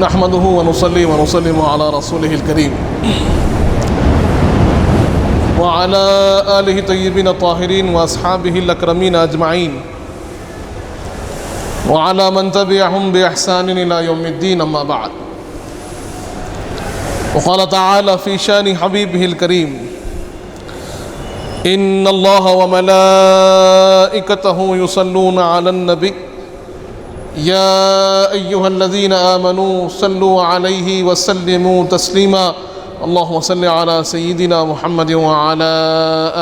نحمده ونصلي ونسلم على رسوله الكريم وعلى آله الطيبين الطاهرين وأصحابه الأكرمين أجمعين وعلى من تبعهم بإحسان إلى يوم الدين، أما بعد. وقال تعالى في شان حبيبه الكريم: إن الله وملائكته يصلون على النبي يا أيها الذين آمنوا صلوا عليه وسلموا تسليما. اللهم صل على سيدنا محمد وعلى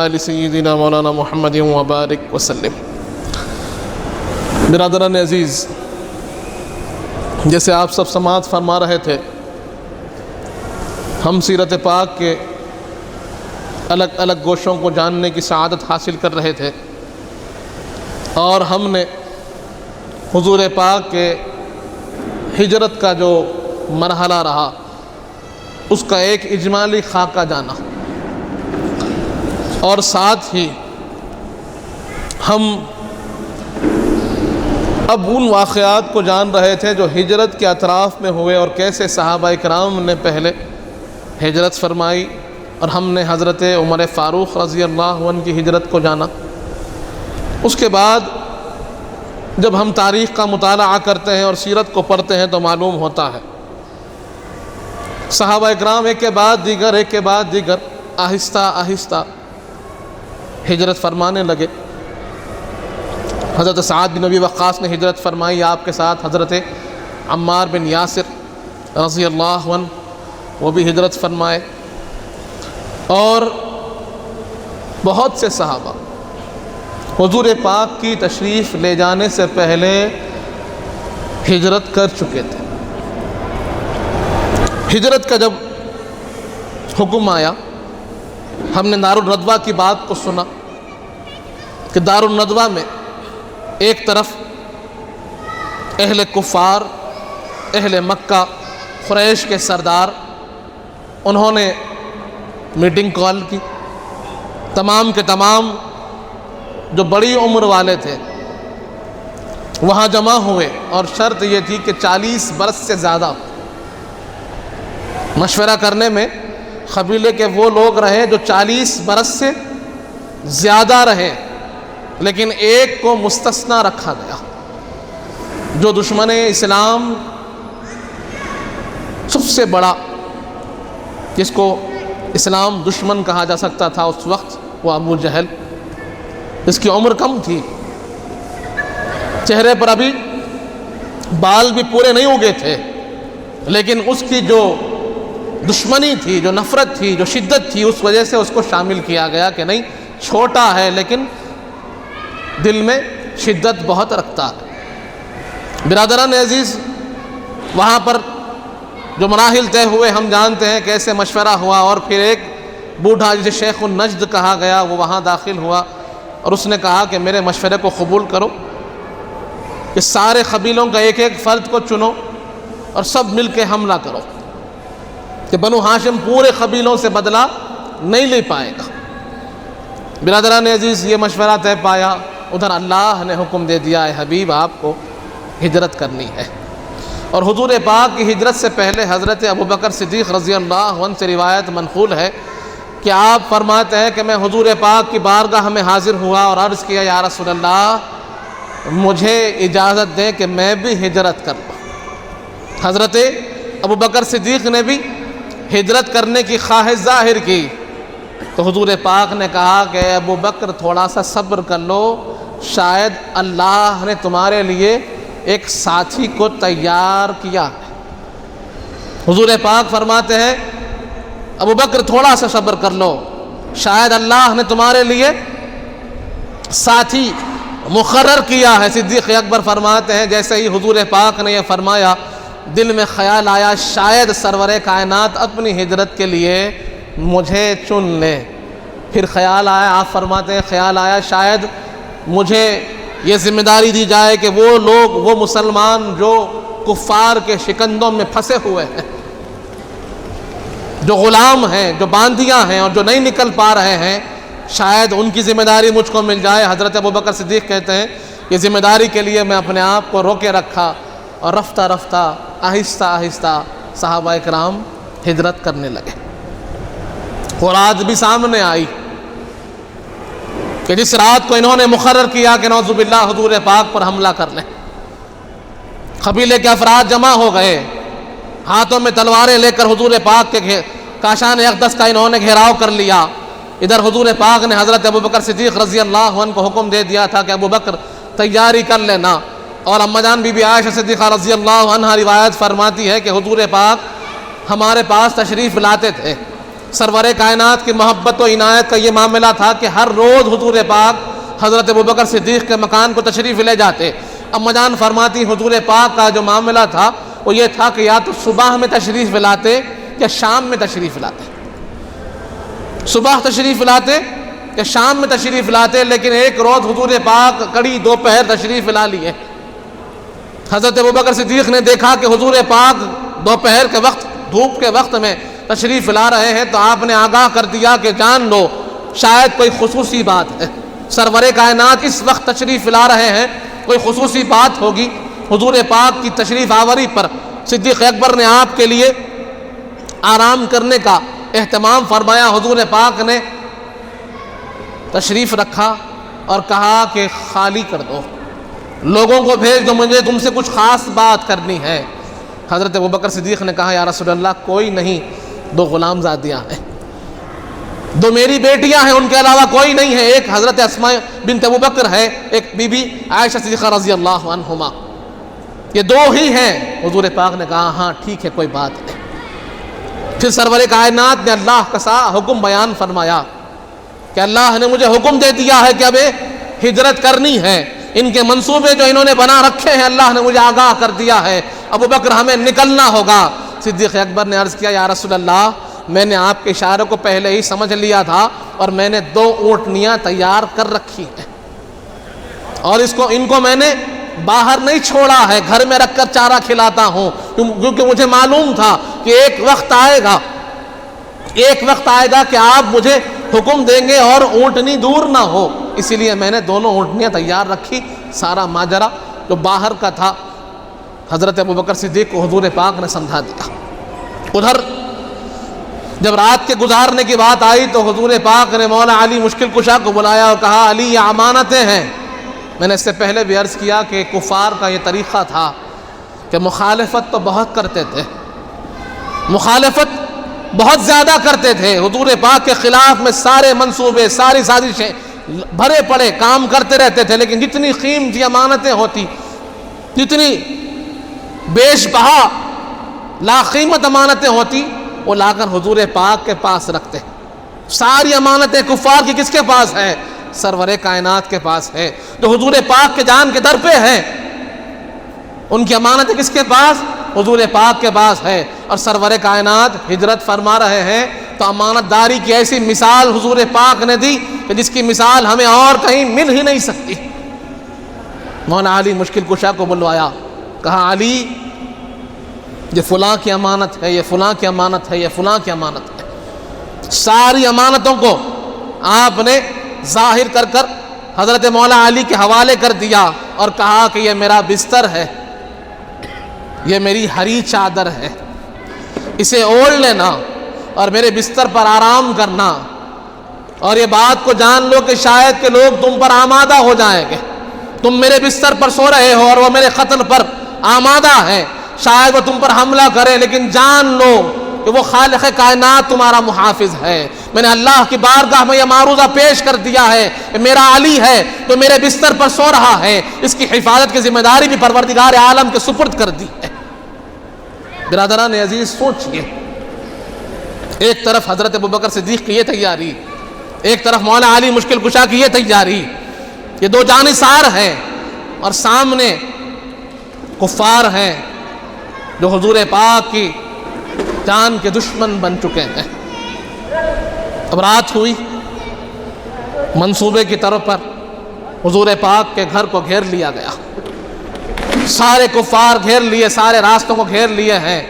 آل سيدنا مولانا محمد وبارك وسلم. برادران عزیز، جیسے آپ سب سماعت فرما رہے تھے، ہم سیرت پاک کے الگ الگ گوشوں کو جاننے کی سعادت حاصل کر رہے تھے، اور ہم نے حضور پاک کے ہجرت کا جو مرحلہ رہا اس کا ایک اجمالی خاکہ جانا، اور ساتھ ہی ہم اب ان واقعات کو جان رہے تھے جو ہجرت کے اطراف میں ہوئے اور کیسے صحابہ کرام نے پہلے ہجرت فرمائی، اور ہم نے حضرت عمر فاروق رضی اللہ عنہ کی ہجرت کو جانا. اس کے بعد جب ہم تاریخ کا مطالعہ کرتے ہیں اور سیرت کو پڑھتے ہیں تو معلوم ہوتا ہے صحابہ اکرام ایک کے بعد دیگر آہستہ آہستہ ہجرت فرمانے لگے. حضرت سعد بن ابی وقاص نے ہجرت فرمائی، آپ کے ساتھ حضرت عمار بن یاسر رضی اللہ عنہ وہ بھی ہجرت فرمائے، اور بہت سے صحابہ حضور پاک کی تشریف لے جانے سے پہلے ہجرت کر چکے تھے. ہجرت کا جب حکم آیا، ہم نے دار الندوہ کی بات کو سنا کہ دار الندوہ میں ایک طرف اہل کفار، اہل مکہ، قریش کے سردار، انہوں نے میٹنگ کال کی، تمام کے تمام جو بڑی عمر والے تھے وہاں جمع ہوئے، اور شرط یہ تھی کہ 40 برس سے زیادہ مشورہ کرنے میں قبیلے کے وہ لوگ رہے جو 40 برس سے زیادہ رہے، لیکن ایک کو مستثنی رکھا گیا جو دشمن اسلام سب سے بڑا، جس کو اسلام دشمن کہا جا سکتا تھا اس وقت، وہ ابو جہل، اس کی عمر کم تھی، چہرے پر ابھی بال بھی پورے نہیں اگے تھے، لیکن اس کی جو دشمنی تھی، جو نفرت تھی، جو شدت تھی، اس وجہ سے اس کو شامل کیا گیا کہ نہیں، چھوٹا ہے لیکن دل میں شدت بہت رکھتا ہے. برادران عزیز، وہاں پر جو مراحل طے ہوئے ہم جانتے ہیں کیسے مشورہ ہوا، اور پھر ایک بوڑھا جسے شیخ النجد کہا گیا وہ وہاں داخل ہوا، اور اس نے کہا کہ میرے مشورے کو قبول کرو کہ سارے قبیلوں کا ایک ایک فرد کو چنو اور سب مل کے حملہ کرو، کہ بنو ہاشم پورے قبیلوں سے بدلہ نہیں لے پائے گا. برادران عزیز، یہ مشورہ طے پایا، ادھر اللہ نے حکم دے دیا ہے حبیب آپ کو ہجرت کرنی ہے. اور حضور پاک کی ہجرت سے پہلے حضرت ابوبکر صدیق رضی اللہ عنہ سے روایت منقول ہے کہ آپ فرماتے ہیں کہ میں حضور پاک کی بارگاہ میں حاضر ہوا اور عرض کیا، یا رسول اللہ مجھے اجازت دیں کہ میں بھی ہجرت کر لوں. حضرت ابوبکر صدیق نے بھی ہجرت کرنے کی خواہش ظاہر کی، تو حضور پاک نے کہا کہ ابوبکر تھوڑا سا صبر کر لو، شاید اللہ نے تمہارے لیے ایک ساتھی کو تیار کیا ہے. حضور پاک فرماتے ہیں ابوبکر تھوڑا سا صبر کر لو، شاید اللہ نے تمہارے لیے ساتھی مقرر کیا ہے. صدیق اکبر فرماتے ہیں جیسے ہی حضور پاک نے یہ فرمایا، دل میں خیال آیا شاید سرور کائنات اپنی ہجرت کے لیے مجھے چن لے. پھر خیال آیا، آپ فرماتے ہیں خیال آیا شاید مجھے یہ ذمہ داری دی جائے کہ وہ لوگ، وہ مسلمان جو کفار کے شکنجوں میں پھنسے ہوئے ہیں، جو غلام ہیں، جو باندیاں ہیں اور جو نہیں نکل پا رہے ہیں، شاید ان کی ذمہ داری مجھ کو مل جائے. حضرت ابوبکر صدیق کہتے ہیں کہ ذمہ داری کے لیے میں اپنے آپ کو روکے رکھا، اور رفتہ رفتہ آہستہ آہستہ صحابہ کرام ہجرت کرنے لگے۔ اور رات بھی سامنے آئی کہ جس رات کو انہوں نے مقرر کیا کہ نعوذ باللہ حضور پاک پر حملہ کر لیں، قبیلے کے افراد جمع ہو گئے، ہاتھوں میں تلواریں لے کر حضور پاک کے کاشان اقدس کا انہوں نے گھیراؤ کر لیا۔ ادھر حضور پاک نے حضرت ابوبکر صدیق رضی اللہ عنہ کو حکم دے دیا تھا کہ ابوبکر تیاری کر لینا، اور اماں جان بی بی عائشہ صدیقہ رضی اللہ عنہ روایت فرماتی ہے کہ حضور پاک ہمارے پاس تشریف لاتے تھے۔ سرور کائنات کی محبت و عنایت کا یہ معاملہ تھا کہ ہر روز حضور پاک حضرت ابوبکر صدیق کے مکان کو تشریف لے جاتے۔ اماں جان فرماتی حضور پاک کا جو معاملہ تھا وہ یہ تھا کہ یا تو صبح میں تشریف لاتے یا شام میں تشریف لاتے، صبح تشریف لاتے یا شام میں تشریف لاتے، لیکن ایک روز حضور پاک کڑی دوپہر تشریف لا لیے۔ حضرت ابوبکر صدیق نے دیکھا کہ حضور پاک دوپہر کے وقت دھوپ کے وقت میں تشریف لا رہے ہیں، تو آپ نے آگاہ کر دیا کہ جان لو شاید کوئی خصوصی بات ہے، سرور کائنات اس وقت تشریف لا رہے ہیں، کوئی خصوصی بات ہوگی۔ حضور پاک کی تشریف آوری پر صدیق اکبر نے آپ کے لیے آرام کرنے کا اہتمام فرمایا۔ حضور پاک نے تشریف رکھا اور کہا کہ خالی کر دو، لوگوں کو بھیج دو، مجھے تم سے کچھ خاص بات کرنی ہے۔ حضرت ابوبکر صدیق نے کہا یا رسول اللہ کوئی نہیں، 2 غلام زادیاں ہیں، 2 میری بیٹیاں ہیں، ان کے علاوہ کوئی نہیں ہے، ایک حضرت اسماء بنت ابوبکر ہے، ایک بی بی عائشہ صدیقہ رضی اللہ عنہما، یہ 2 ہی ہیں۔ حضور پاک نے کہا ہاں ٹھیک ہے کوئی بات نہیں۔ پھر سرور کائنات نے اللہ کا حکم بیان فرمایا کہ اللہ نے مجھے حکم دے دیا ہے کہ اب ہجرت کرنی ہے، ان کے منصوبے جو انہوں نے بنا رکھے ہیں اللہ نے مجھے آگاہ کر دیا ہے، ابو بکر ہمیں نکلنا ہوگا۔ صدیق اکبر نے عرض کیا یا رسول اللہ میں نے آپ کے اشارے کو پہلے ہی سمجھ لیا تھا، اور میں نے 2 اونٹنیاں تیار کر رکھی ہیں، اور ان کو میں نے باہر نہیں چھوڑا ہے، گھر میں رکھ کر چارہ کھلاتا ہوں، کیونکہ مجھے معلوم تھا کہ ایک وقت آئے گا کہ آپ مجھے حکم دیں گے اور اونٹنی دور نہ ہو، اسی لیے میں نے دونوں اونٹنیاں تیار رکھی۔ سارا ماجرا جو باہر کا تھا حضرت ابوبکر صدیق کو حضور پاک نے سمجھا دیا۔ ادھر جب رات کے گزارنے کی بات آئی تو حضور پاک نے مولا علی مشکل کشا کو بلایا اور کہا علی یہ امانتیں ہیں۔ میں نے اس سے پہلے بھی عرض کیا کہ کفار کا یہ طریقہ تھا کہ مخالفت تو بہت کرتے تھے، مخالفت بہت زیادہ کرتے تھے، حضور پاک کے خلاف میں سارے منصوبے ساری سازشیں بھرے پڑے کام کرتے رہتے تھے، لیکن جتنی قیمتی امانتیں ہوتی، جتنی بیش بہا لا قیمت امانتیں ہوتی، وہ لا کر حضور پاک کے پاس رکھتے۔ ساری امانتیں کفار کی کس کے پاس ہے؟ سرور کائنات کے پاس ہے، جو حضور پاک کے جان کے در پہ ہے، ان کی امانتیں کس کے پاس؟ حضور پاک کے پاس ہے۔ اور سرور کائنات ہجرت فرما رہے ہیں تو امانت داری کی ایسی مثال حضور پاک نے دی کہ جس کی مثال ہمیں اور کہیں مل ہی نہیں سکتی۔ مولانا علی مشکل کشا کو بلوایا، کہا علی یہ فلاں کی امانت ہے، یہ فلاں کی امانت ہے، یہ فلاں کی امانت ہے۔ ساری امانتوں کو آپ نے ظاہر کر کر حضرت مولا علی کے حوالے کر دیا اور کہا کہ یہ میرا بستر ہے، یہ میری ہری چادر ہے، اسے اوڑھ لینا اور میرے بستر پر آرام کرنا، اور یہ بات کو جان لو کہ شاید کہ لوگ تم پر آمادہ ہو جائیں گے، تم میرے بستر پر سو رہے ہو اور وہ میرے قتل پر آمادہ ہے، شاید وہ تم پر حملہ کرے، لیکن جان لو کہ وہ خالق کائنات تمہارا محافظ ہے۔ میں نے اللہ کی بارگاہ میں یہ معروضہ پیش کر دیا ہے کہ میرا علی ہے تو میرے بستر پر سو رہا ہے، اس کی حفاظت کی ذمہ داری بھی پروردگار عالم کے سپرد کر دی ہے۔ برادران عزیز سوچئے، ایک طرف حضرت ابوبکر صدیق کی یہ تیاری، ایک طرف مولا علی مشکل کشا کی یہ تیاری، یہ 2 جانثار ہیں، اور سامنے کفار ہیں جو حضور پاک کی جان کے دشمن بن چکے ہیں۔ اب رات ہوئی، منصوبے کی طرف پر حضور پاک کے گھر کو گھیر لیا گیا، سارے کفار گھیر لیے، سارے راستوں کو گھیر لیے ہیں۔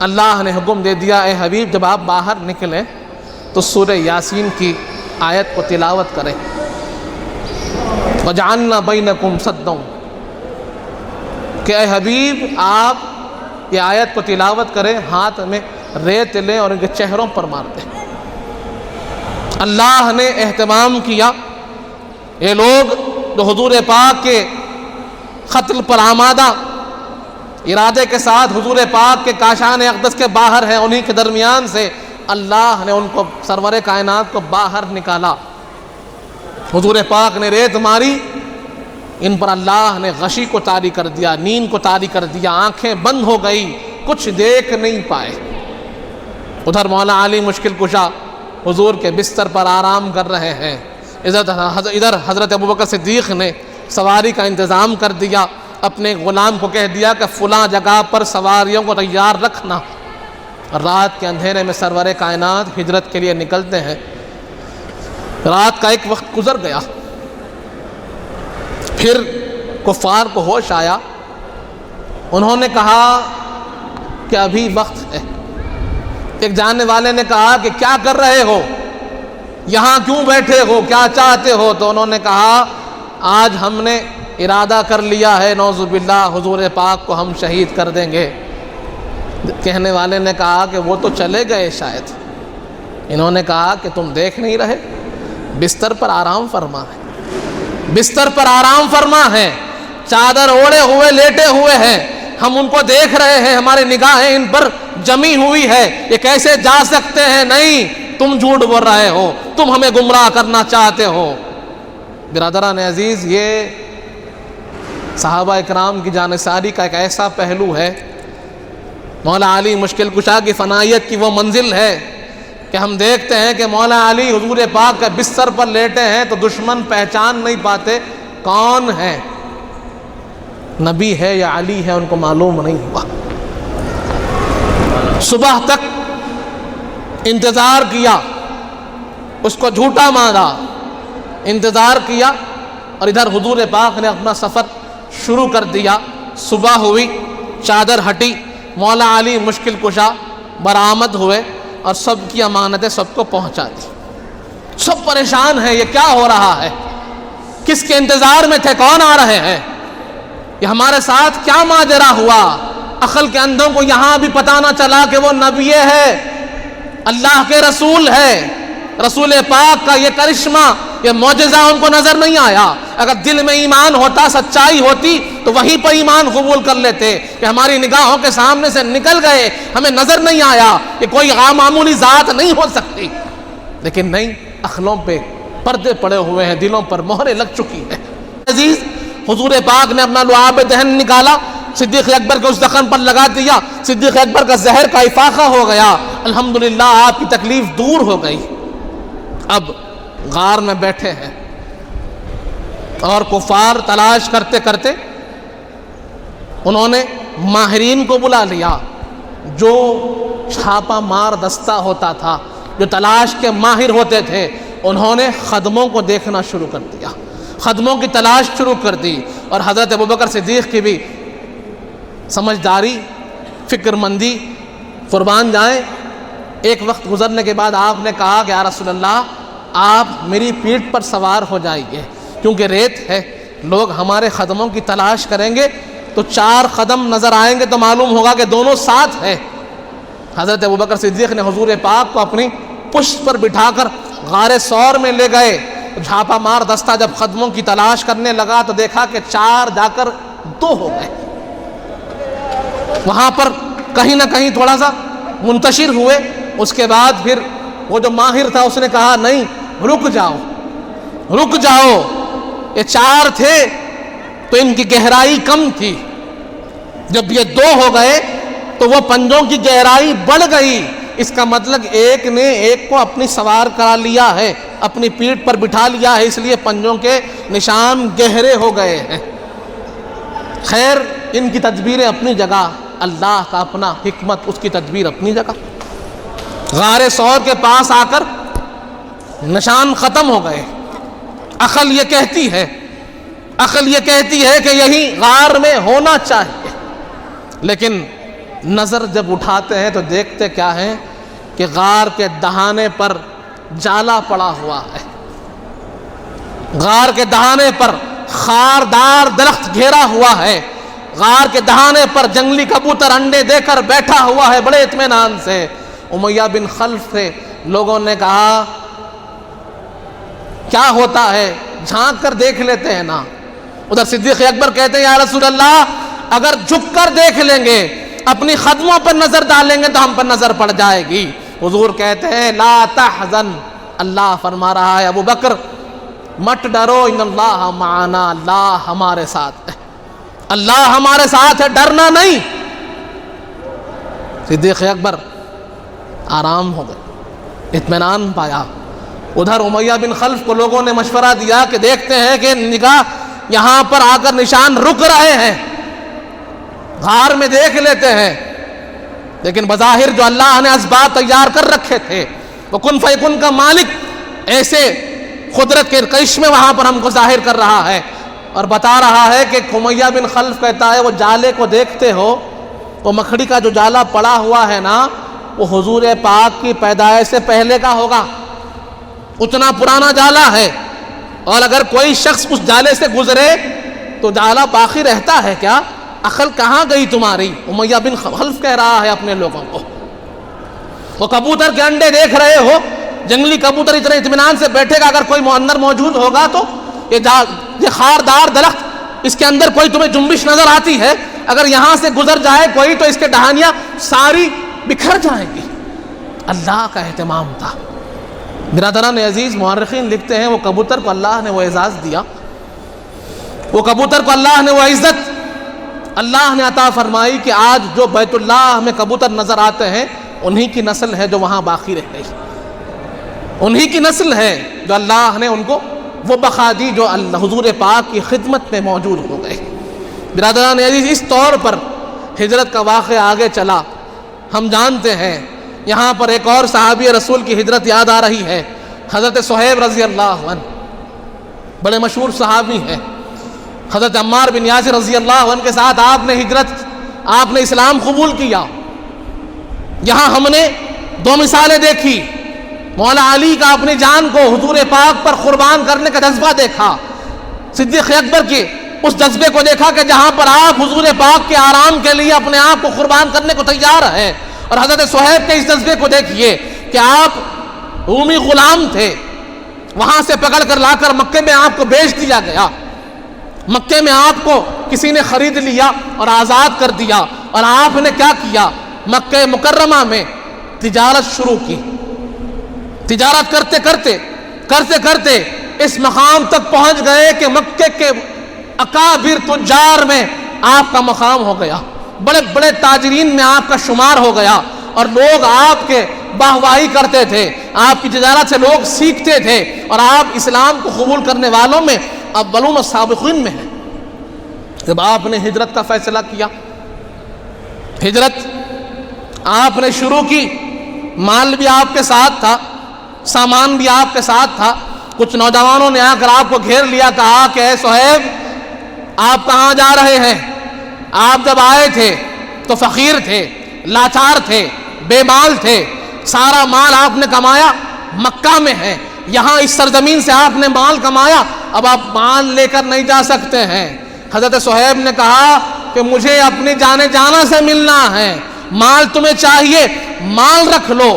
اللہ نے حکم دے دیا اے حبیب جب آپ باہر نکلیں تو سورہ یاسین کی آیت کو تلاوت کریں، وَجَعَلْنَا بَيْنَكُمْ سَدًّا، کہ اے حبیب آپ یہ آیت کو تلاوت کریں، ہاتھ میں ریت لیں اور ان کے چہروں پر مار دیں۔ اللہ نے اہتمام کیا، یہ لوگ جو حضور پاک کے قتل پر آمادہ ارادے کے ساتھ حضور پاک کے کاشان اقدس کے باہر ہیں، انہی کے درمیان سے اللہ نے ان کو سرور کائنات کو باہر نکالا۔ حضور پاک نے ریت ماری، ان پر اللہ نے غشی کو طاری کر دیا، نیند کو طاری کر دیا، آنکھیں بند ہو گئی، کچھ دیکھ نہیں پائے۔ ادھر مولا علی مشکل کشا حضور کے بستر پر آرام کر رہے ہیں، ادھر حضرت ابوبکر صدیق نے سواری کا انتظام کر دیا، اپنے غلام کو کہہ دیا کہ فلاں جگہ پر سواریوں کو تیار رکھنا۔ رات کے اندھیرے میں سرور کائنات ہجرت کے لیے نکلتے ہیں۔ رات کا ایک وقت گزر گیا، پھر کفار کو ہوش آیا، انہوں نے کہا کہ ابھی وقت ہے۔ ایک جاننے والے نے کہا کہ کیا کر رہے ہو، یہاں کیوں بیٹھے ہو، کیا چاہتے ہو؟ تو انہوں نے کہا آج ہم نے ارادہ کر لیا ہے، نعوذ باللہ حضور پاک کو ہم شہید کر دیں گے۔ کہنے والے نے کہا کہ وہ تو چلے گئے شاید۔ انہوں نے کہا کہ تم دیکھ نہیں رہے، بستر پر آرام فرما ہے، بستر پر آرام فرما ہے، چادر اوڑے ہوئے لیٹے ہوئے ہیں، ہم ان کو دیکھ رہے ہیں، ہماری نگاہیں ان پر جمی ہوئی ہے، یہ کیسے جا سکتے ہیں؟ نہیں، تم جھوٹ بول رہے ہو، تم ہمیں گمراہ کرنا چاہتے ہو۔ برادران عزیز، یہ صحابہ اکرام کی جانثاری کا ایک ایسا پہلو ہے، مولا علی مشکل کشا کی فنائیت کی وہ منزل ہے کہ ہم دیکھتے ہیں کہ مولا علی حضور پاک کے بستر پر لیٹے ہیں تو دشمن پہچان نہیں پاتے کون ہے، نبی ہے یا علی ہے، ان کو معلوم نہیں ہوا۔ صبح تک انتظار کیا، اس کو جھوٹا مانا، انتظار کیا، اور ادھر حضور پاک نے اپنا سفر شروع کر دیا۔ صبح ہوئی، چادر ہٹی، مولا علی مشکل کشا برآمد ہوئے اور سب کی امانتیں سب کو پہنچا دی۔ سب پریشان ہیں، یہ کیا ہو رہا ہے، کس کے انتظار میں تھے، کون آ رہے ہیں، یہ ہمارے ساتھ کیا ماجرا ہوا؟ عقل کے اندھوں کو یہاں بھی پتہ نہ چلا کہ وہ نبی ہے، اللہ کے رسول ہے، رسول پاک کا یہ کرشمہ، یہ معجزہ ان کو نظر نہیں آیا۔ اگر دل میں ایمان ہوتا، سچائی ہوتی تو وہیں پر ایمان قبول کر لیتے کہ ہماری نگاہوں کے سامنے سے نکل گئے، ہمیں نظر نہیں آیا، کہ کوئی معمولی ذات نہیں ہو سکتی۔ لیکن نہیں، عقلوں پہ پردے پڑے ہوئے ہیں، دلوں پر مہریں لگ چکی ہیں۔ عزیز، حضور پاک نے اپنا لعاب دہن نکالا، صدیق اکبر کے اس زخم پر لگا دیا، صدیق اکبر کا زہر کا افاقہ ہو گیا، الحمدللہ آپ کی تکلیف دور ہو گئی۔ اب غار میں بیٹھے ہیں اور کفار تلاش کرتے کرتے انہوں نے ماہرین کو بلا لیا، جو چھاپا مار دستہ ہوتا تھا، جو تلاش کے ماہر ہوتے تھے، انہوں نے خدموں کو دیکھنا شروع کر دیا، خدموں کی تلاش شروع کر دی۔ اور حضرت ابوبکر صدیق کی بھی سمجھداری، فکر مندی قربان جائیں، ایک وقت گزرنے کے بعد آپ نے کہا کہ یا رسول اللہ، آپ میری پیٹھ پر سوار ہو جائیے، کیونکہ ریت ہے، لوگ ہمارے قدموں کی تلاش کریں گے تو 4 قدم نظر آئیں گے تو معلوم ہوگا کہ دونوں ساتھ ہیں۔ حضرت ابوبکر صدیق نے حضور پاک کو اپنی پشت پر بٹھا کر غار ثور میں لے گئے۔ جھاپا مار دستہ جب قدموں کی تلاش کرنے لگا تو دیکھا کہ 4 جا کر 2 ہو گئے۔ وہاں پر کہیں نہ کہیں تھوڑا سا منتشر ہوئے۔ اس کے بعد پھر وہ جو ماہر تھا اس نے کہا نہیں، رک جاؤ، رک جاؤ، یہ 4 تھے تو ان کی گہرائی کم تھی، جب یہ 2 ہو گئے تو وہ پنجوں کی گہرائی بڑھ گئی۔ اس کا مطلب ایک نے ایک کو اپنی سوار کرا لیا ہے، اپنی پیٹھ پر بٹھا لیا ہے، اس لیے پنجوں کے نشان گہرے ہو گئے ہیں۔ خیر، ان کی تدبیریں اپنی جگہ، اللہ کا اپنا حکمت، اس کی تدبیر اپنی جگہ۔ غار ثور کے پاس آ کر نشان ختم ہو گئے۔ عقل یہ کہتی ہے، عقل یہ کہتی ہے کہ یہی غار میں ہونا چاہیے، لیکن نظر جب اٹھاتے ہیں تو دیکھتے کیا ہیں کہ غار کے دہانے پر جالا پڑا ہوا ہے، غار کے دہانے پر خاردار درخت گھیرا ہوا ہے، غار کے دہانے پر جنگلی کبوتر انڈے دے کر بیٹھا ہوا ہے بڑے اطمینان سے۔ امیہ بن خلف سے لوگوں نے کہا کیا ہوتا ہے، جھانک کر دیکھ لیتے ہیں نا۔ ادھر صدیق اکبر کہتے ہیں یا رسول اللہ اگر جھک کر دیکھ لیں گے، اپنی قدموں پر نظر ڈالیں گے تو ہم پر نظر پڑ جائے گی۔ حضور کہتے ہیں لا تحزن، اللہ فرما رہا ہے ابو بکر مت ڈرو، ان اللہ معنا، اللہ ہمارے ساتھ ہے، اللہ ہمارے ساتھ ہے، ڈرنا نہیں۔ صدیق اکبر آرام ہو گئے، اطمینان پایا۔ ادھر امیہ بن خلف کو لوگوں نے مشورہ دیا کہ دیکھتے ہیں کہ نگاہ یہاں پر آ کر نشان رک رہے ہیں، غار میں دیکھ لیتے ہیں، لیکن بظاہر جو اللہ نے اسباب تیار کر رکھے تھے، وہ کن فیکن کا مالک ایسے قدرت کے کرشمے وہاں پر ہم کو ظاہر کر رہا ہے اور بتا رہا ہے کہ امیہ بن خلف کہتا ہے وہ جالے کو دیکھتے ہو، وہ مکھڑی کا جو جالا پڑا ہوا ہے نا وہ حضور پاک کی پیدائش سے پہلے کا ہوگا، اتنا پرانا جالا ہے، اور اگر کوئی شخص اس جالے سے گزرے تو جالا باقی رہتا ہے کیا؟ عقل کہاں گئی تمہاری؟ امیہ بن خلف کہہ رہا ہے اپنے لوگوں کو۔ وہ کبوتر کے انڈے دیکھ رہے ہو، جنگلی کبوتر اتنے اطمینان سے بیٹھے گا، اگر کوئی اندر موجود ہوگا تو یہ خاردار درخت، اس کے اندر کوئی تمہیں جنبش نظر آتی ہے، اگر یہاں سے گزر جائے کوئی تو اس کے ڈہانیاں ساری بکھر جائیں گی۔ اللہ کا اہتمام تھا۔ برادران عزیز، مورخین لکھتے ہیں وہ کبوتر کو اللہ نے وہ اعزاز دیا، وہ کبوتر کو اللہ نے وہ عزت اللہ نے عطا فرمائی کہ آج جو بیت اللہ میں کبوتر نظر آتے ہیں انہی کی نسل ہے جو وہاں باقی رہ گئی، انہی کی نسل ہے جو اللہ نے ان کو وہ بقا دی جو حضور پاک کی خدمت میں موجود ہو گئے۔ برادران عزیز، اس طور پر ہجرت کا واقعہ آگے چلا۔ ہم جانتے ہیں یہاں پر ایک اور صحابی رسول کی ہجرت یاد آ رہی ہے، حضرت صہیب رضی اللہ عنہ، بڑے مشہور صحابی ہیں۔ حضرت عمار بن یاسر رضی اللہ عنہ کے ساتھ آپ نے ہجرت، آپ نے اسلام قبول کیا۔ یہاں ہم نے دو مثالیں دیکھی، مولا علی کا اپنی جان کو حضور پاک پر قربان کرنے کا جذبہ دیکھا، صدیق اکبر کے اس جذبے کو دیکھا کہ جہاں پر آپ حضور پاک کے آرام کے لیے اپنے آپ کو قربان کرنے کو تیار ہے، اور حضرت صہیب کے اس جذبے کو دیکھیے کہ آپ رومی غلام تھے، وہاں سے پکڑ کر لا کر مکے میں آپ کو بیچ دیا گیا، مکے میں آپ کو کسی نے خرید لیا اور آزاد کر دیا، اور آپ نے کیا کیا؟ مکہ مکرمہ میں تجارت شروع کی۔ تجارت کرتے کرتے اس مقام تک پہنچ گئے کہ مکے کے اکابر تجار میں آپ کا مقام ہو گیا، بڑے بڑے تاجرین میں آپ کا شمار ہو گیا، اور لوگ آپ کے واہواہی کرتے تھے، آپ کی تجارت سے لوگ سیکھتے تھے، اور آپ اسلام کو قبول کرنے والوں میں اولون السابقین میں ہیں۔ جب آپ نے ہجرت کا فیصلہ کیا، ہجرت آپ نے شروع کی، مال بھی آپ کے ساتھ تھا، سامان بھی آپ کے ساتھ تھا۔ کچھ نوجوانوں نے آ کر آپ کو گھیر لیا، کہا کہ اے صہیب آپ کہاں جا رہے ہیں؟ آپ جب آئے تھے تو فقیر تھے، لاچار تھے، بے مال تھے، سارا مال آپ نے کمایا مکہ میں ہے، یہاں اس سرزمین سے آپ نے مال کمایا، اب آپ مال لے کر نہیں جا سکتے ہیں۔ حضرت صہیب نے کہا کہ مجھے اپنی جانے جانا سے ملنا ہے، مال تمہیں چاہیے مال رکھ لو،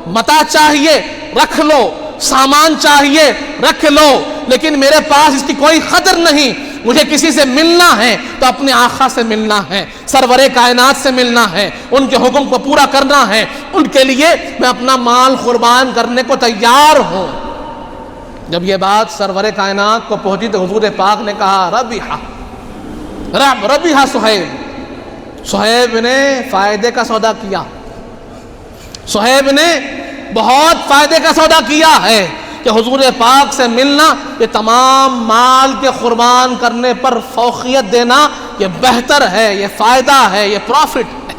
متاع چاہیے رکھ لو، سامان چاہیے رکھ لو، لیکن میرے پاس اس کی کوئی قدر نہیں، مجھے کسی سے ملنا ہے تو اپنے آقا سے ملنا ہے، سرور کائنات سے ملنا ہے، ان کے حکم کو پورا کرنا ہے، ان کے لیے میں اپنا مال قربان کرنے کو تیار ہوں۔ جب یہ بات سرور کائنات کو پہنچی تو حضور پاک نے کہا ربیحہ صہیب، صہیب نے فائدے کا سودا کیا، صہیب نے بہت فائدے کا سودا کیا ہے کہ حضور پاک سے ملنا، یہ تمام مال کے قربان کرنے پر فوقیت دینا، یہ بہتر ہے، یہ فائدہ ہے، یہ پروفٹ ہے۔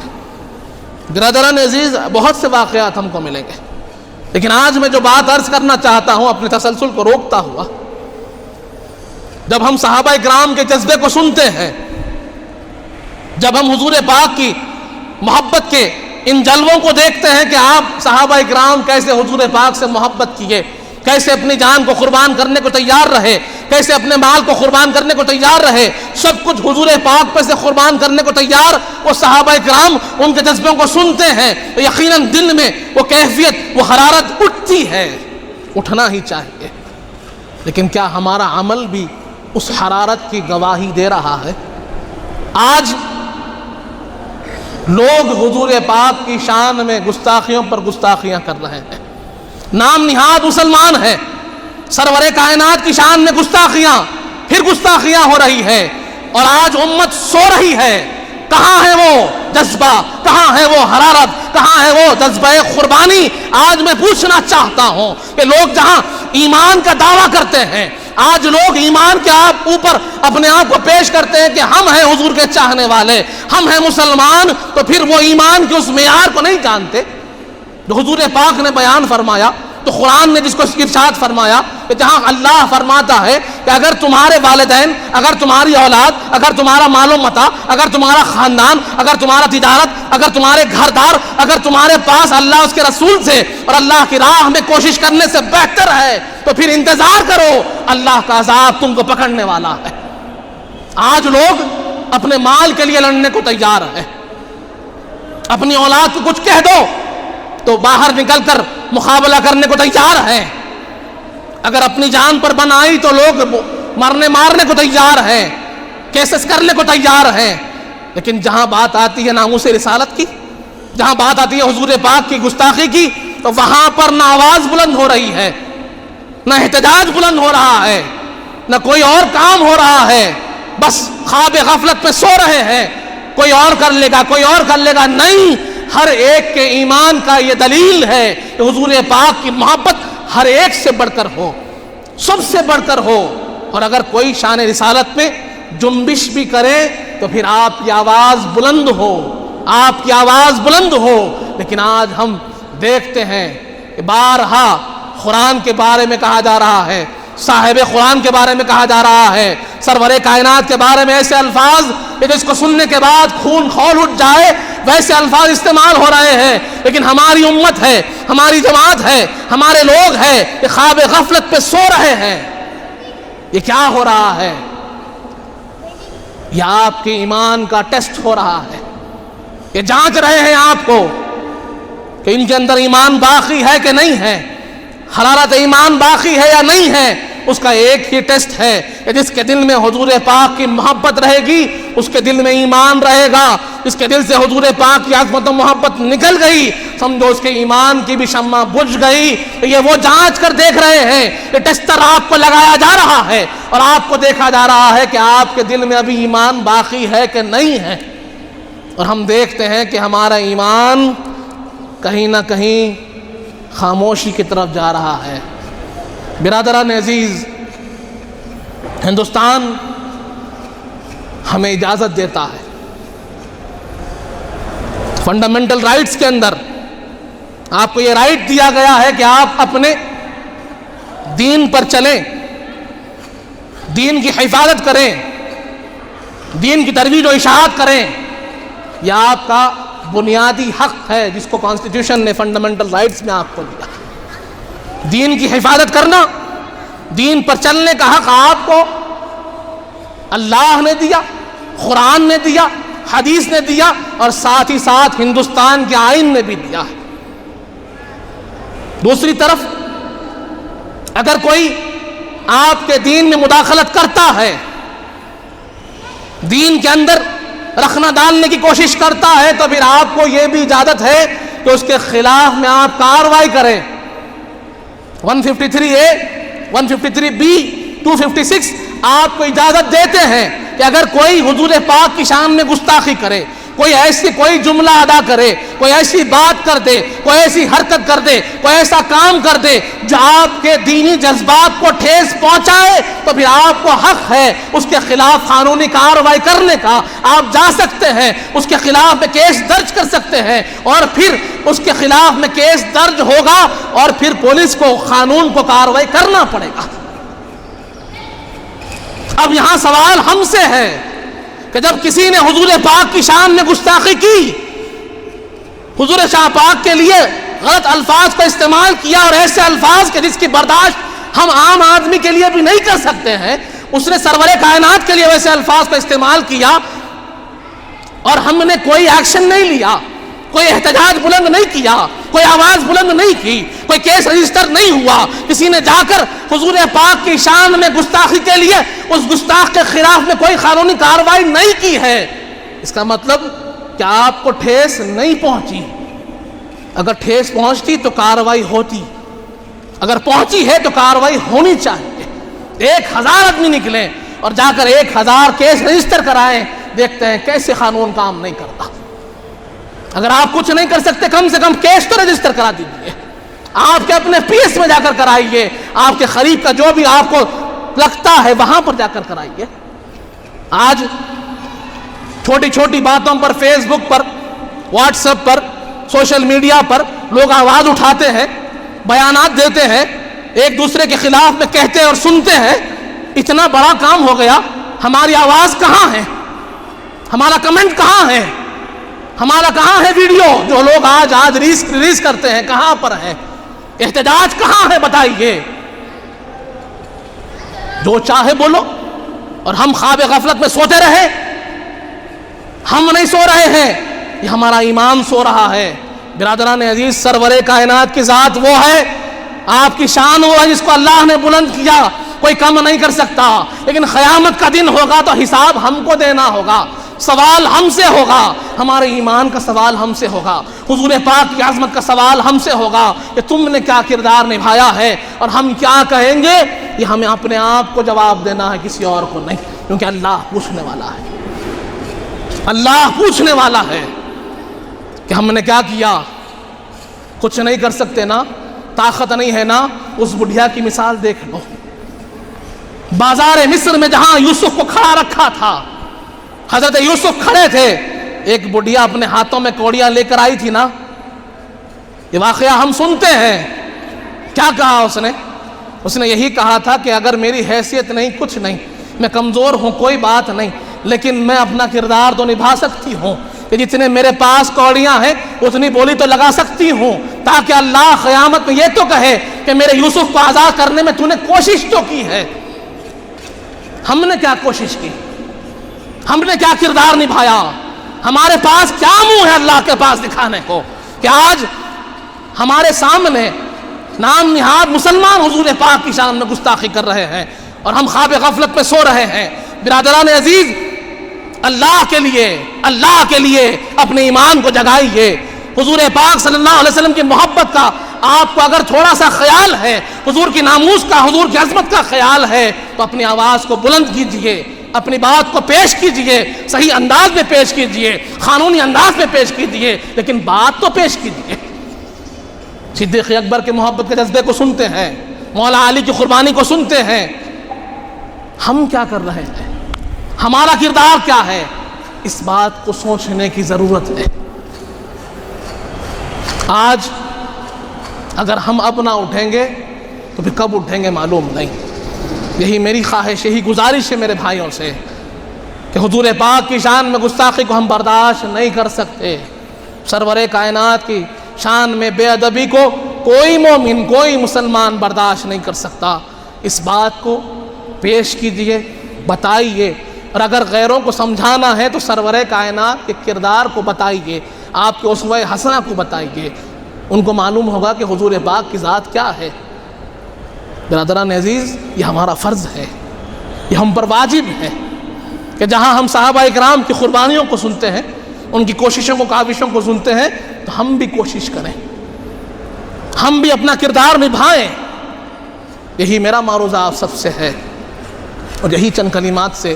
برادران عزیز، بہت سے واقعات ہم کو ملیں گے، لیکن آج میں جو بات عرض کرنا چاہتا ہوں اپنے تسلسل کو روکتا ہوا، جب ہم صحابہ اکرام کے جذبے کو سنتے ہیں، جب ہم حضور پاک کی محبت کے ان جلووں کو دیکھتے ہیں کہ آپ صحابہ اکرام کیسے حضور پاک سے محبت کیے، کیسے اپنی جان کو قربان کرنے کو تیار رہے، کیسے اپنے مال کو قربان کرنے کو تیار رہے، سب کچھ حضور پاک پہ سے قربان کرنے کو تیار. وہ صحابہ کرام ان کے جذبوں کو سنتے ہیں تو یقیناً دل میں وہ کیفیت، وہ حرارت اٹھتی ہے، اٹھنا ہی چاہیے. لیکن کیا ہمارا عمل بھی اس حرارت کی گواہی دے رہا ہے؟ آج لوگ حضور پاک کی شان میں گستاخیوں پر گستاخیاں کر رہے ہیں، نام نہاد مسلمان ہیں، سرور کائنات کی شان میں گستاخیاں، پھر گستاخیاں ہو رہی ہے، اور آج امت سو رہی ہے. کہاں ہے وہ جذبہ، کہاں ہے وہ حرارت، کہاں ہے وہ جذبہ قربانی؟ آج میں پوچھنا چاہتا ہوں کہ لوگ جہاں ایمان کا دعویٰ کرتے ہیں، آج لوگ ایمان کے اوپر اپنے آپ کو پیش کرتے ہیں کہ ہم ہیں حضور کے چاہنے والے، ہم ہیں مسلمان، تو پھر وہ ایمان کے اس معیار کو نہیں جانتے جو حضور پاک نے بیان فرمایا. تو قرآن نے جس کو ارشاد فرمایا کہ جہاں اللہ فرماتا ہے کہ اگر تمہارے والدین، اگر تمہاری اولاد، اگر تمہارا مال و متاع، اگر تمہارا خاندان، اگر تمہارا تجارت، اگر تمہارے گھر دار، اگر تمہارے پاس اللہ اس کے رسول سے اور اللہ کی راہ میں کوشش کرنے سے بہتر ہے تو پھر انتظار کرو، اللہ کا عذاب تم کو پکڑنے والا ہے. آج لوگ اپنے مال کے لیے لڑنے کو تیار ہیں، اپنی اولاد کو کچھ کہہ دو تو باہر نکل کر مقابلہ کرنے کو تیار ہیں، اگر اپنی جان پر بن آئی تو لوگ مارنے کو تیار ہیں، کیسز کرنے کو تیار ہیں. لیکن جہاں بات آتی ہے ناموس رسالت کی، جہاں بات آتی ہے حضور پاک کی گستاخی کی، تو وہاں پر نہ آواز بلند ہو رہی ہے، نہ احتجاج بلند ہو رہا ہے، نہ کوئی اور کام ہو رہا ہے. بس خواب غفلت میں سو رہے ہیں، کوئی اور کر لے گا، کوئی اور کر لے گا. نہیں، ہر ایک کے ایمان کا یہ دلیل ہے کہ حضور پاک کی محبت ہر ایک سے بڑھ کر ہو، سب سے بڑھ کر ہو. اور اگر کوئی شان رسالت میں جنبش بھی کرے تو پھر آپ کی آواز بلند ہو، آپ کی آواز بلند ہو. لیکن آج ہم دیکھتے ہیں کہ بارہا قرآن کے بارے میں کہا جا رہا ہے، صاحب قرآن کے بارے میں کہا جا رہا ہے، سرور کائنات کے بارے میں ایسے الفاظ کہ جس کو سننے کے بعد خون کھول اٹھ جائے ویسے الفاظ استعمال ہو رہے ہیں. لیکن ہماری امت ہے، ہماری جماعت ہے، ہمارے لوگ ہیں کہ خواب غفلت پہ سو رہے ہیں. یہ کیا ہو رہا ہے؟ یہ آپ کے ایمان کا ٹیسٹ ہو رہا ہے. یہ جانچ رہے ہیں آپ کو کہ ان کے اندر ایمان باقی ہے کہ نہیں ہے، حرارت ایمان باقی ہے یا نہیں ہے. اس کا ایک ہی ٹیسٹ ہے کہ جس کے دل میں حضور پاک کی محبت رہے گی اس کے دل میں ایمان رہے گا. جس کے دل سے حضور پاک کی عظمت و محبت نکل گئی سمجھو اس کے ایمان کی بھی شمع بجھ گئی. یہ وہ جانچ کر دیکھ رہے ہیں، یہ ٹیسٹر آپ کو لگایا جا رہا ہے اور آپ کو دیکھا جا رہا ہے کہ آپ کے دل میں ابھی ایمان باقی ہے کہ نہیں ہے. اور ہم دیکھتے ہیں کہ ہمارا ایمان کہیں نہ کہیں خاموشی کی طرف جا رہا ہے. برادران عزیز، ہندوستان ہمیں اجازت دیتا ہے، فنڈامنٹل رائٹس کے اندر آپ کو یہ رائٹ دیا گیا ہے کہ آپ اپنے دین پر چلیں، دین کی حفاظت کریں، دین کی ترویج و اشاعت کریں. یہ آپ کا بنیادی حق ہے جس کو کانسٹیٹیوشن نے فنڈامنٹل رائٹس میں آپ کو دیا. دین کی حفاظت کرنا، دین پر چلنے کا حق آپ کو اللہ نے دیا، قرآن نے دیا، حدیث نے دیا اور ساتھ ہی ساتھ ہندوستان کے آئین نے بھی دیا ہے. دوسری طرف اگر کوئی آپ کے دین میں مداخلت کرتا ہے، دین کے اندر رخنہ ڈالنے کی کوشش کرتا ہے، تو پھر آپ کو یہ بھی اجازت ہے کہ اس کے خلاف میں آپ کارروائی کریں. 153A 153B 256 آپ کو اجازت دیتے ہیں کہ اگر کوئی حضور پاک کی شان میں گستاخی کرے، کوئی جملہ ادا کرے، کوئی ایسی بات کر دے، کوئی ایسی حرکت کر دے، کوئی ایسا کام کر دے جو آپ کے دینی جذبات کو ٹھیس پہنچائے، تو پھر آپ کو حق ہے اس کے خلاف قانونی کارروائی کرنے کا. آپ جا سکتے ہیں، اس کے خلاف میں کیس درج کر سکتے ہیں، اور پھر اس کے خلاف میں کیس درج ہوگا اور پھر پولیس کو، قانون کو کارروائی کرنا پڑے گا. اب یہاں سوال ہم سے ہے کہ جب کسی نے حضور پاک کی شان میں گستاخی کی، حضور شاہ پاک کے لیے غلط الفاظ کو استعمال کیا اور ایسے الفاظ کے جس کی برداشت ہم عام آدمی کے لیے بھی نہیں کر سکتے ہیں، اس نے سرور کائنات کے لیے ویسے الفاظ کا استعمال کیا اور ہم نے کوئی ایکشن نہیں لیا، کوئی احتجاج بلند نہیں کیا، کوئی آواز بلند نہیں کی، کوئی کیس رجسٹر نہیں ہوا، کسی نے جا کر حضور پاک کی شان میں گستاخی کے لیے اس گستاخ کے خلاف میں کوئی قانونی کارروائی نہیں کی ہے۔ اس کا مطلب کہ آپ کو ٹھیس نہیں پہنچی۔ اگر ٹھیس پہنچتی تو کارروائی ہوتی، اگر پہنچی ہے تو کارروائی ہونی چاہیے۔ 1000 آدمی نکلیں اور جا کر 1000 کیس رجسٹر کرائیں، دیکھتے ہیں کیسے قانون کام نہیں کرتا۔ اگر آپ کچھ نہیں کر سکتے کم سے کم کیس تو رجسٹر کرا دیجیے، آپ کے اپنے پی ایس میں جا کر کرائیے، آپ کے قریب کا جو بھی آپ کو لگتا ہے وہاں پر جا کر کرائیے۔ آج چھوٹی چھوٹی باتوں پر فیس بک پر، واٹس ایپ پر، سوشل میڈیا پر لوگ آواز اٹھاتے ہیں، بیانات دیتے ہیں، ایک دوسرے کے خلاف میں کہتے اور سنتے ہیں۔ اتنا بڑا کام ہو گیا، ہماری آواز کہاں ہے؟ ہمارا کمنٹ کہاں ہے؟ ہمارا کہاں ہے ویڈیو جو لوگ آج ریلیز کرتے ہیں؟ کہاں پر ہے؟ احتجاج کہاں ہے بتائیے؟ جو چاہے بولو، اور ہم خواب غفلت میں سوتے رہے؟ ہم نہیں سو رہے ہیں، یہ ہمارا ایمان سو رہا ہے۔ برادران عزیز، سرور کائنات کی ذات وہ ہے، آپ کی شان وہ ہے جس کو اللہ نے بلند کیا، کوئی کم نہیں کر سکتا۔ لیکن قیامت کا دن ہوگا تو حساب ہم کو دینا ہوگا، سوال ہم سے ہوگا، ہمارے ایمان کا سوال ہم سے ہوگا، حضور پاک کی عظمت کا سوال ہم سے ہوگا کہ تم نے کیا کردار نبھایا ہے، اور ہم کیا کہیں گے یہ ہمیں اپنے آپ کو جواب دینا ہے، کسی اور کو نہیں، کیونکہ اللہ پوچھنے والا ہے۔ اللہ پوچھنے والا ہے کہ ہم نے کیا کیا۔ کچھ نہیں کر سکتے نا، طاقت نہیں ہے نا، اس بڑھیا کی مثال دیکھ لو۔ بازار مصر میں جہاں یوسف کو کھڑا رکھا تھا، حضرت یوسف کھڑے تھے، ایک بڑھیا اپنے ہاتھوں میں کوڑیاں لے کر آئی تھی نا، یہ واقعہ ہم سنتے ہیں۔ کیا کہا اس نے یہی کہا تھا کہ اگر میری حیثیت نہیں، کچھ نہیں، میں کمزور ہوں، کوئی بات نہیں، لیکن میں اپنا کردار تو نبھا سکتی ہوں کہ جتنے میرے پاس کوڑیاں ہیں اتنی بولی تو لگا سکتی ہوں، تاکہ اللہ قیامت میں یہ تو کہے کہ میرے یوسف کو آزاد کرنے میں تو نے کوشش تو کی ہے۔ ہم نے کیا کوشش کی؟ ہم نے کیا کردار نبھایا؟ ہمارے پاس کیا منہ ہے اللہ کے پاس دکھانے کو کہ آج ہمارے سامنے نام نہاد مسلمان حضور پاک کی شان میں گستاخی کر رہے ہیں اور ہم خواب غفلت میں سو رہے ہیں۔ برادران عزیز، اللہ کے لیے اپنے ایمان کو جگائیے۔ حضور پاک صلی اللہ علیہ وسلم کی محبت کا آپ کو اگر تھوڑا سا خیال ہے، حضور کی ناموس کا، حضور کی عظمت کا خیال ہے، تو اپنی آواز کو بلند کیجئے، اپنی بات کو پیش کیجئے، صحیح انداز میں پیش کیجئے، قانونی انداز میں پیش کیجئے، لیکن بات تو پیش کیجئے۔ صدیق اکبر کے محبت کے جذبے کو سنتے ہیں، مولا علی کی قربانی کو سنتے ہیں۔ ہم کیا کر رہے ہیں؟ ہمارا کردار کیا ہے؟ اس بات کو سوچنے کی ضرورت ہے۔ آج اگر ہم اب نہ اٹھیں گے تو پھر کب اٹھیں گے معلوم نہیں۔ یہی میری خواہش، یہی گزارش ہے میرے بھائیوں سے کہ حضور پاک کی شان میں گستاخی کو ہم برداشت نہیں کر سکتے۔ سرور کائنات کی شان میں بے ادبی کو کوئی مومن، کوئی مسلمان برداشت نہیں کر سکتا۔ اس بات کو پیش کیجئے، بتائیے، اور اگر غیروں کو سمجھانا ہے تو سرور کائنات کے کردار کو بتائیے، آپ کے اسوہ حسنہ کو بتائیے، ان کو معلوم ہوگا کہ حضور پاک کی ذات کیا ہے۔ برادران عزیز، یہ ہمارا فرض ہے، یہ ہم پر واجب ہے کہ جہاں ہم صحابہ اکرام کی قربانیوں کو سنتے ہیں، ان کی کوششوں کو، کاوشوں کو سنتے ہیں، تو ہم بھی کوشش کریں، ہم بھی اپنا کردار نبھائیں۔ یہی میرا معروضہ آپ سب سے ہے، اور یہی چند کلمات سے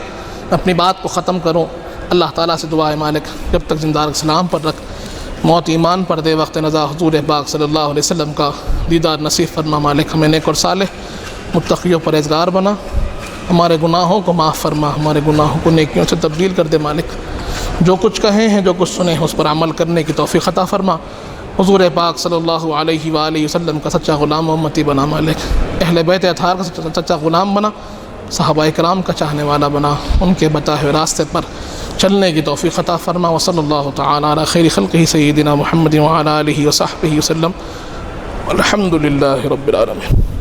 اپنی بات کو ختم کروں۔ اللہ تعالیٰ سے دعا ہے مالک جب تک زندہ اسلام پر رکھ، موت ایمان پر دے، وقت نزا حضور پاک صلی اللہ علیہ وسلم کا دیدار نصیب فرما۔ مالک ہمیں نیک اور صالح متقیوں پرہیزگار بنا، ہمارے گناہوں کو معاف فرما، ہمارے گناہوں کو نیکیوں سے تبدیل کر دے۔ مالک جو کچھ کہیں ہیں، جو کچھ سنے ہیں، اس پر عمل کرنے کی توفیق عطا فرما۔ حضور پاک صلی اللہ علیہ وآلہ وسلم کا سچا غلام و امتی بنا۔ مالک اہل بیت اطہار کا سچا غلام بنا، صحابہ اکرام کا چاہنے والا بنا، ان کے بتائے ہوئے راستے پر چلنے کی توفیق عطا فرما۔ وصلی اللہ تعالی علی خیر خلقہ سیدنا محمد وعلی آلہ وصحبہ وسلم، والحمد للہ رب العالمین۔